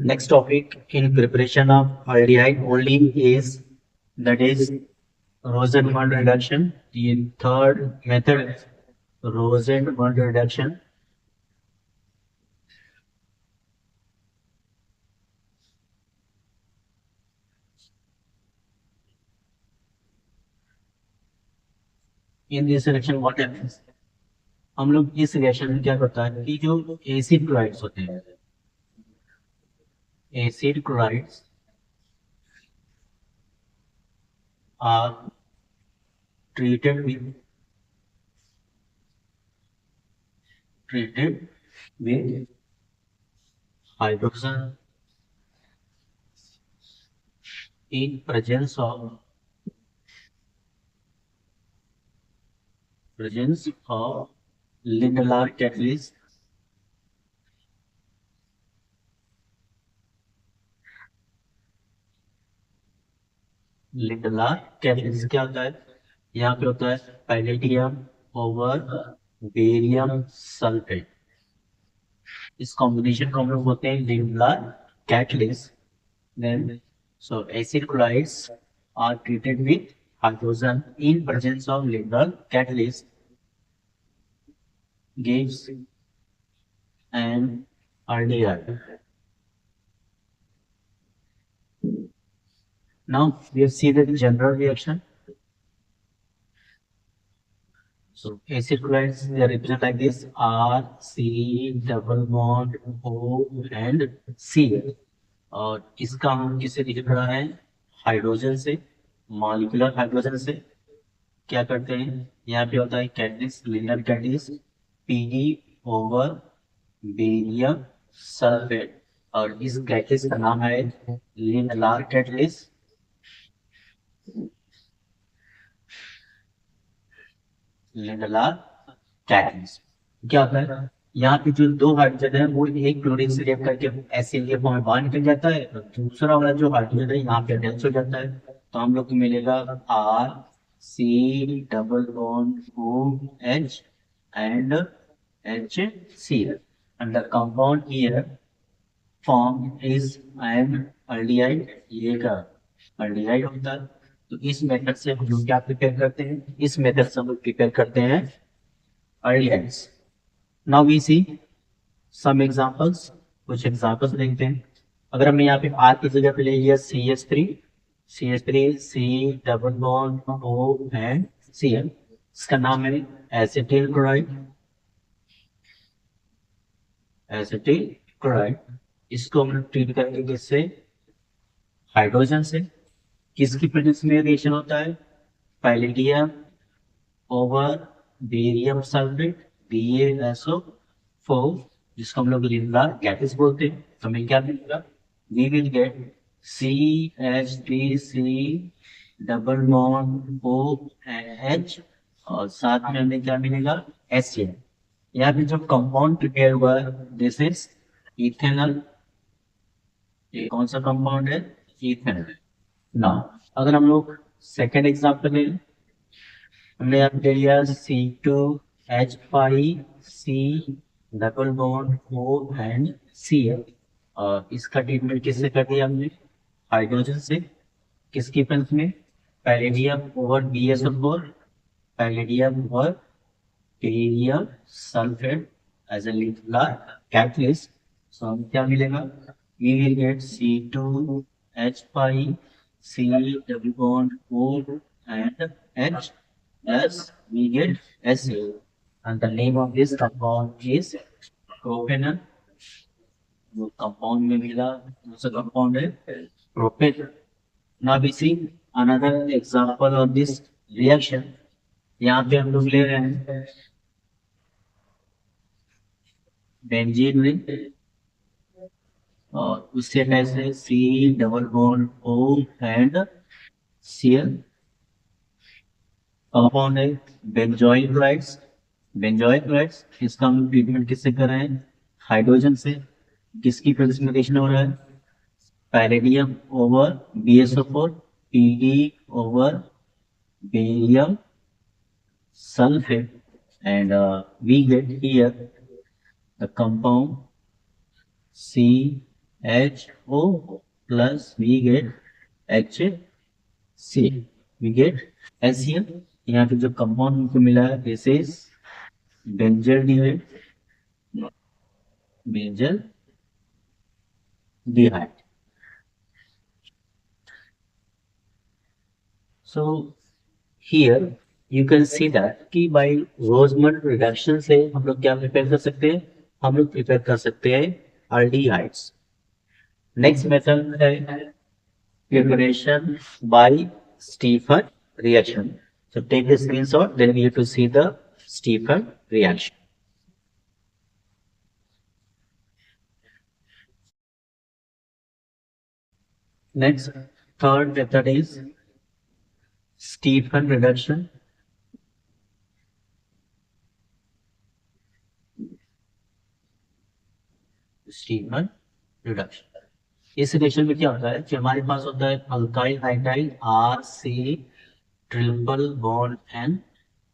Next topic in preparation of aldehyde only is that is Rosenthal reduction. The third method, Rosenthal reduction. In this reaction what happens? हम लोग इस reaction में क्या करता है कि जो एसिड क्लोराइड्स होते हैं, acid chlorides are treated with hydrogen in presence of Lindelar catalyst. Lindlar catalyst क्या होता है? यहाँ पे होता है पैलेडियम ओवर बेरियम सल्फेट। इस कॉम्बिनेशन को हम लोग बोलते हैं Lindlar catalyst. Then so acid chlorides are treated with hydrogen in presence of Lindlar catalyst gives an aldehyde. Now we have seen the general reaction. So acid chlorides they are represented like this: R, C, double bond, O and C. और इसका हम किससे लिख रहा है? Hydrogen से, molecular hydrogen से। क्या करते हैं? यहाँ पे होता है catalyst, Lindner catalyst, Pd over barium sulphate. और इस कैटलिस्ट का नाम है लिंडलार कैटलिस्ट। लिंडलार कैटलिस्ट क्या होता है? यहाँ पे जो दो हाइड्रोजन है वो एक क्लोरीन से रिएक्ट करके एसिड के फॉर्म में बाहर निकल जाता है, और दूसरा वाला जो हाइड्रोजन है यहाँ पे अटैच हो जाता है। तो हम लोग को मिलेगा R C double bond O H and H C and the compound here form is an aldehyde. ये का अल्डिहाइड होता है। तो इस मेथड से हम लोग क्या प्रिपेयर करते हैं? इस मेथड से हम लोग प्रिपेयर करते हैं aldehydes. Now we see some examples. कुछ एग्जांपल्स देखते हैं। अगर हमने यहाँ पे आर की जगह पे ले लिया C H three double bond O and C L, इसका नाम है एसिटिल क्लोराइड। एसिटिल क्लोराइड इसको हम ट्रीट करेंगे किससे? हाइड्रोजन से। किसकी प्रेजेंस में रिएक्शन होता है? Palladium over barium sulphate BaSO4, जिसको हम लोग लिंडलार कैटलिस्ट बोलते हैं। तो हमें क्या मिलेगा? We will get CH3C double bond OH और साथ में हमें क्या मिलेगा? HCl। यहाँ पे जो कंपाउंड प्रिपेयर हुआ है दिस इज इथेनॉल। ये कौन सा कंपाउंड है? इथेनॉल। ना अगर हम लोग सेकेंड एग्जाम्पल लें, हमने यहाँ पे लिया C2H5C double bond O and Cl। और इसका ट्रीटमेंट किससे कर दिया हमने? हाइड्रोजन से। किसकी प्रेजेंस में? Palladium over BaSO4, palladium over barium sulphate as a Lindlar catalyst. So हमें क्या मिलेगा? We will get C2H5C double bond O and H plus we get HCl, and the name of this compound is propanol। जो compound में मिला दूसरा compound है propane. Now we see another example of this reaction. यहाँ पे हम लोग ले रहे हैं बेंजीन रिंग और उससे कैसे C double bond O and Cl। Compound है बेंजोइल क्लोराइड्स। बेंजोइल क्लोराइड्स इसका हम ट्रीटमेंट किससे कर रहे हैं? हाइड्रोजन से। किसकी प्रेजेंटेशन हो रहा है? Palladium over BaSO4, Pd over barium sulfate, and we get here the compound C HO plus we get HC, we get HCl। यहाँ पे जो कंपाउंड हमको मिला है this is benzaldehyde, benzaldehyde. So here you can see that कि by Rosenmund reduction से हम लोग क्या प्रिपेयर कर सकते हैं, हम लोग प्रिपेयर कर सकते हैं अल्डिहाइड्स। नेक्स्ट मेथड है preparation by Stephen reaction. So take the screenshot, then you have to see the Stephen reaction. Next, third method is Stephen reduction. Stephen reduction. इस रिएक्शन में क्या होता है कि हमारे पास होता है alkyl hydride RC triple bond N,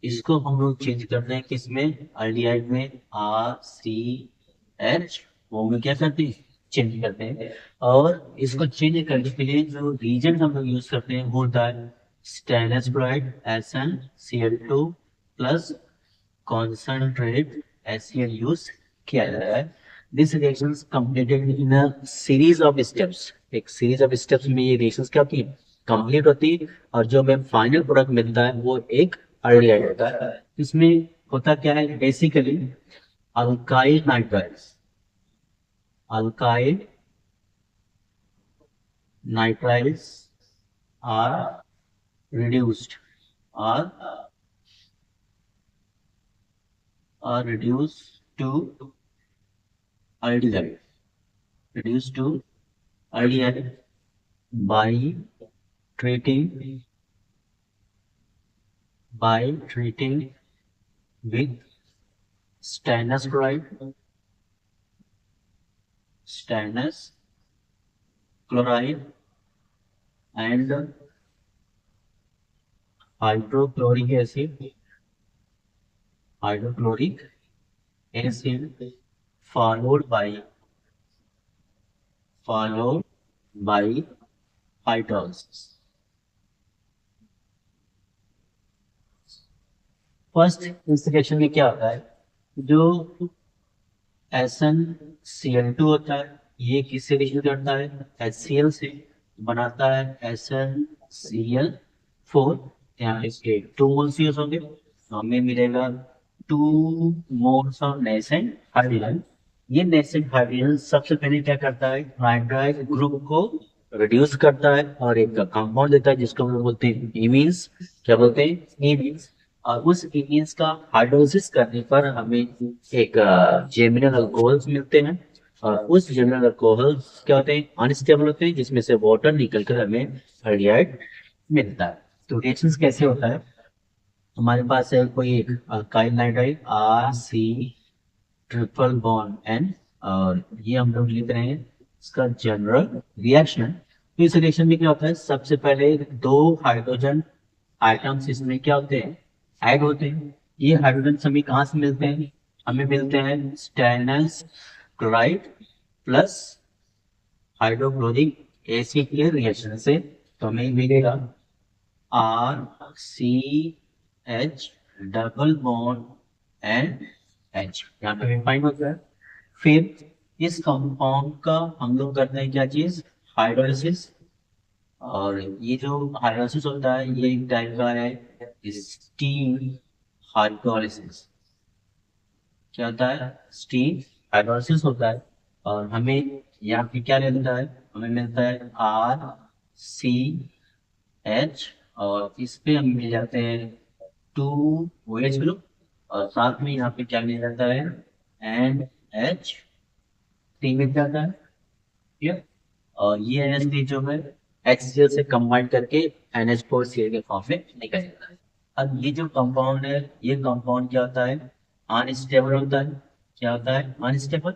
इसको हम लोग चेंज करते हैं किसमें, एल्डिहाइड में RCH, वो में क्या करते हैं, चेंज करते हैं। और इसको चेंज करने के लिए जो रीजन हम लोग यूज करते हैं वो होता है stainless chloride SnCl2 plus concentrate HCl use किया जाता है। This reaction completed in a series of steps, एक सीरीज ऑफ स्टेप्स में ये रिएक्शंस क्या होती है, कंप्लीट होती है। और जो हमें फाइनल प्रोडक्ट मिलता है वो एक एल्डिहाइड होता है। इसमें होता क्या है, basically alkyl nitrides, alkyl nitriles are reduced, are reduced to aldehyde, reduced to aldehyde by treating with stannous chloride, stannous chloride and hydrochloric acid, followed by hydrolysis। First इस रिएक्शन में क्या होता है, जो SnCl2 होता है ये किससे रिएक्शन करता है, HCl से, बनाता है SnCl4। यहाँ इसके 2 मोल्स यूज होंगे तो हमें मिलेगा 2 मोल्स ऑफ नेसेंट हाइड्रोजन। ये नेसेंट हाइड्रोजन सबसे पहले क्या करता है, नाइट्राइल ग्रुप को रिड्यूस करता है और एक कंपाउंड देता है जिसको हम लोग बोलते हैं इमीन्स। क्या बोलते हैं, इमीन्स। और उस इमीन्स का हाइड्रोलिसिस करने पर हमें एक जेमिनल अल्कोहल्स मिलते हैं। और उस जेमिनल अल्कोहल्स क्या होते हैं, अनस्टेबल होते हैं, जिसमें से वाटर निकलकर हमें एल्डिहाइड मिलता है। तो रिएक्शंस कैसे होता है, हमारे पास है कोई एक alkyl nitride RC triple bond N, और ये हम लोग लिख रहे हैं इसका जनरल रिएक्शन। तो इस रिएक्शन में क्या होता है, सबसे पहले 2 हाइड्रोजन आइटम्स इसमें क्या होते हैं, ऐड होते हैं। ये हाइड्रोजन हमें कहाँ से मिलते हैं, हमें मिलते हैं stannous chloride plus hydrochloric acid के रिएक्शन से। तो हमें मिलेगा RCH डबल बॉन्ड NH, यहाँ पे फाइंड होता है। फिर इस कंपाउंड का हम लोग करते हैं क्या चीज, हाइड्रोलिसिस। और ये जो हाइड्रोलिसिस होता है ये एक टाइप का है स्टीम हाइड्रोलिसिस। क्या होता है, स्टीम हाइड्रोलिसिस होता है। और हमें यहाँ पे क्या मिलता है, हमें मिलता है RCH, और इस पे हम मिल जाते हैं 2 OH ग्रुप, और साथ में यहाँ पे क्या मिल जाता है NH3 मिल जाता है। ठीक है, और ये NH3 जो है HCl से कंबाइन करके NH4Cl के फॉर्म में निकल जाता है। अब ये जो कंपाउंड है, ये कंपाउंड क्या होता है, अनस्टेबल होता है। क्या होता है, अनस्टेबल।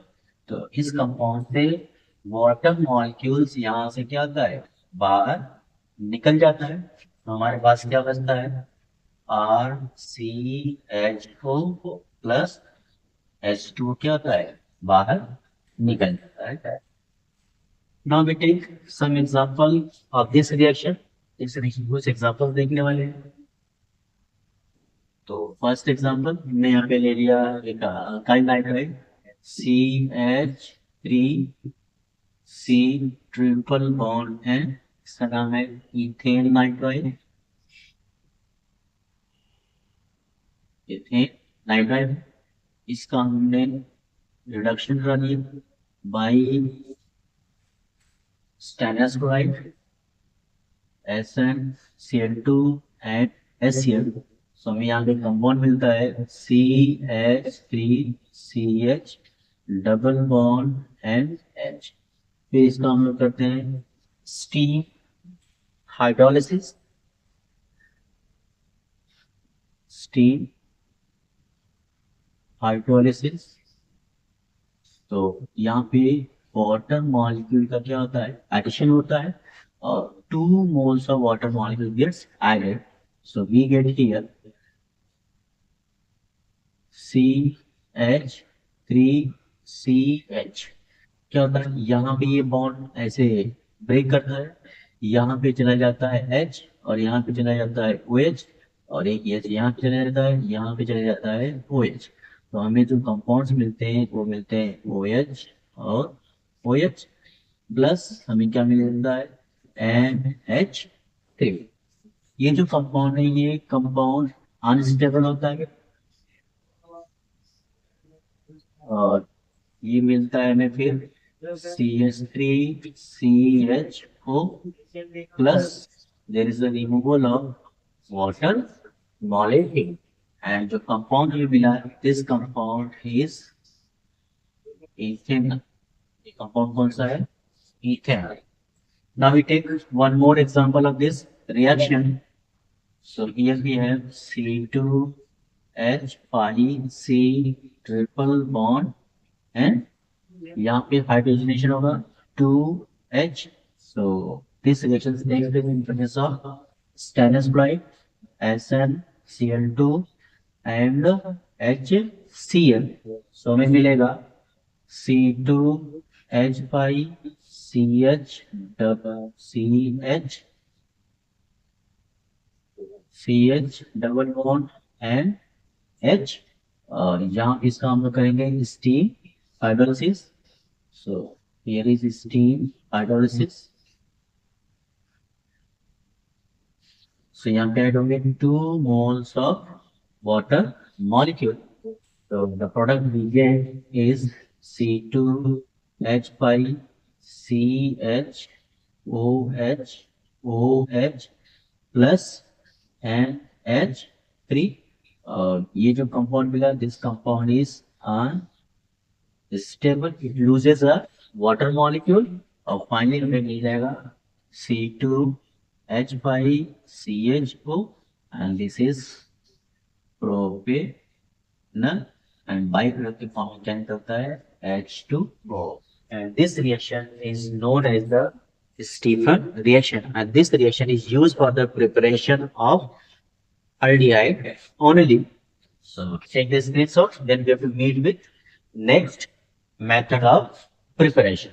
तो इस कंपाउंड से वाटर मॉलिक्यूल्स यहाँ से क्या होता है, बाहर निकल जाता है। तो हमारे पास क्या बचता है, RCHO प्लस H2 क्या होता है, बाहर निकल जाता है। Now we take some example of this reaction. इस reaction कुछ examples देखने वाले हैं. तो फर्स्ट एग्जांपल मैं यहाँ पे ले लिया एक alkyl nitride CH3C triple bond N, इसका नाम है इथेन नाइट्राइड. इथेन नाइट्राइड, इसका हमने रिडक्शन करा दिया by stainless chloride SnCl2 and HCl. सो हमें यहाँ पे कंपाउंड मिलता है CH3CH डबल बॉन्ड NH. फिर इसका हम लोग करते हैं स्टीम हाइड्रोलिसिस. Steam hydrolysis. तो यहाँ पे वाटर मॉलिक्यूल का क्या होता है, एडिशन होता है और 2 moles of water molecule gets added. So we get here CH3CH. क्या होता है, यहाँ पे ये बॉन्ड ऐसे ब्रेक करता है, यहाँ पे चला जाता है H और यहाँ पे चला जाता है OH और एक H यहाँ पे चला जाता है, यहाँ पे चला जाता है OH. तो हमें जो कंपाउंड्स मिलते हैं वो मिलते हैं OH और OH प्लस हमें क्या मिलता है NH3. ये जो कंपाउंड है ये कंपाउंड अनस्टेबल होता है और ये मिलता है हमें फिर CH3CHO plus there is a removal of water molecule and जो कंपाउंड ये मिला दिस कंपाउंड इज इथेन. ये कंपाउंड कौन सा है, ethane. Now we take one more example of this reaction. So here we have C2H5C triple bond and यहाँ पे hydrogenation होगा 2H. So this reaction takes place in presence of stannous chloride SnCl2 and HCl. So हमें मिलेगा C2H5CH CH double bond and H और यहाँ इसका हम लोग करेंगे steam hydrolysis. So here is steam hydrolysis. So यहाँ पे ऐड होंगे 2 moles of water molecule. So the product we get is C2H5CHOH plus NH3. और ये जो कंपाउंड मिला this compound is unstable, it loses a water molecule और finally हमें मिल जाएगा C2H5CHO and this is propanal and byproduct form क्या निकलता है H2O. And this reaction is known as the Stephan reaction and this reaction is used for the preparation of aldehyde only. So take the screenshot, then we have to meet with next method of preparation.